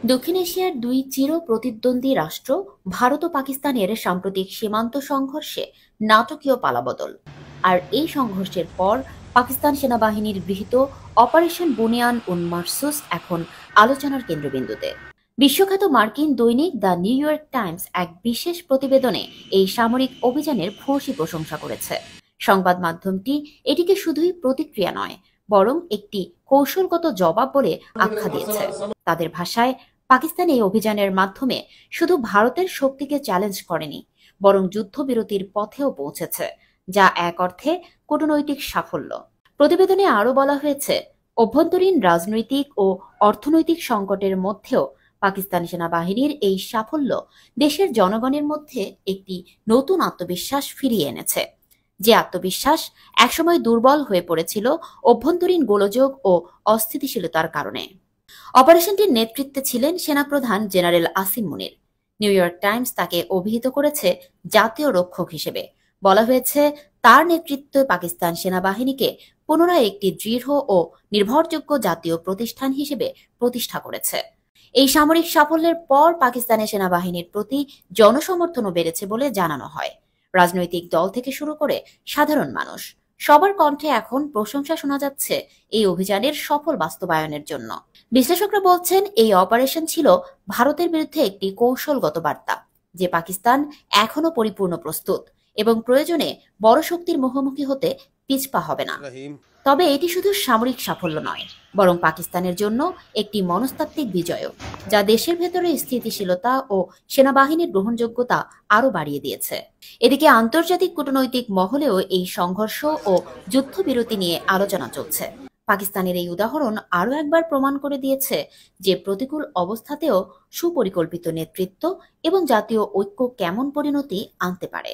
দক্ষিণ এশিয়ার দুই চির প্রতিদ্বন্দ্বী রাষ্ট্র ভারত ও পাকিস্তানের সাম্প্রতিক সীমান্ত সংঘর্ষে নাটকীয় পালাবদল। আর এই সংঘর্ষের পর পাকিস্তান সেনাবাহিনীর গৃহীত অপারেশন বুনিয়ান মারসুস এখন আলোচনার কেন্দ্রবিন্দুতে। বিশ্বখ্যাত মার্কিন দৈনিক দ্য নিউ ইয়র্ক টাইমস এক বিশেষ প্রতিবেদনে এই সামরিক অভিযানের ভূয়সী প্রশংসা করেছে। সংবাদ মাধ্যমটি এটিকে শুধুই প্রতিক্রিয়া নয়, বরং একটি কৌশলগত জবাব বলে আখ্যা দিয়েছে। তাদের ভাষায়, পাকিস্তান এই অভিযানের মাধ্যমে শুধু ভারতের শক্তিকে চ্যালেঞ্জ করেনি, বরং যুদ্ধবিরতির পথেও পৌঁছেছে, যা এক অর্থে কূটনৈতিক সাফল্য। প্রতিবেদনে আরও বলা হয়েছে, অভ্যন্তরীণ রাজনৈতিক ও অর্থনৈতিক সংকটের মধ্যেও পাকিস্তান সেনাবাহিনীর এই সাফল্য দেশের জনগণের মধ্যে একটি নতুন আত্মবিশ্বাস ফিরিয়ে এনেছে, যে আত্মবিশ্বাস একসময় দুর্বল হয়ে পড়েছিল অভ্যন্তরীণ গোলযোগ ও অস্থিতিশীলতার কারণে। অপারেশনটির নেতৃত্বে ছিলেন সেনাপ্রধান জেনারেল আসিম মুনির। নিউ ইয়র্ক টাইমস তাকে অভিহিত করেছে জাতীয় রক্ষক হিসেবে। বলা হয়েছে, তার নেতৃত্বে পাকিস্তান সেনাবাহিনীকে পুনরায় একটি দৃঢ় ও নির্ভরযোগ্য জাতীয় প্রতিষ্ঠান হিসেবে প্রতিষ্ঠা করেছে। এই সামরিক সাফল্যের পর পাকিস্তানের সেনাবাহিনীর প্রতি জনসমর্থনও বেড়েছে বলে জানানো হয়। রাজনৈতিক দল থেকে শুরু করে সাধারণ মানুষ সবার কণ্ঠে এখন প্রশংসা শোনা যাচ্ছে এই অভিযানের সফল বাস্তবায়নের জন্য। বিশ্লেষকরা বলছেন, এই অপারেশন ছিল ভারতের বিরুদ্ধে একটি কৌশলগত বার্তা যে পাকিস্তান এখনো পরিপূর্ণ প্রস্তুত এবং প্রয়োজনে বড় শক্তির মুখোমুখি হতে পিছপা হবে না। তবে এটি শুধু সামরিক সাফল্য নয়, বরং পাকিস্তানের জন্য একটি মনস্তাত্ত্বিক বিজয়ও, যা দেশের ভেতরে স্থিতিশীলতা ও সেনাবাহিনীর গ্রহণযোগ্যতা আরও বাড়িয়ে দিয়েছে। এদিকে আন্তর্জাতিক কূটনৈতিক মহলেও এই সংঘর্ষ ও যুদ্ধবিরতি নিয়ে আলোচনা চলছে। পাকিস্তানের এই উদাহরণ আরও একবার প্রমাণ করে দিয়েছে যে প্রতিকূল অবস্থাতেও সুপরিকল্পিত নেতৃত্ব এবং জাতীয় ঐক্য কেমন পরিণতি আনতে পারে।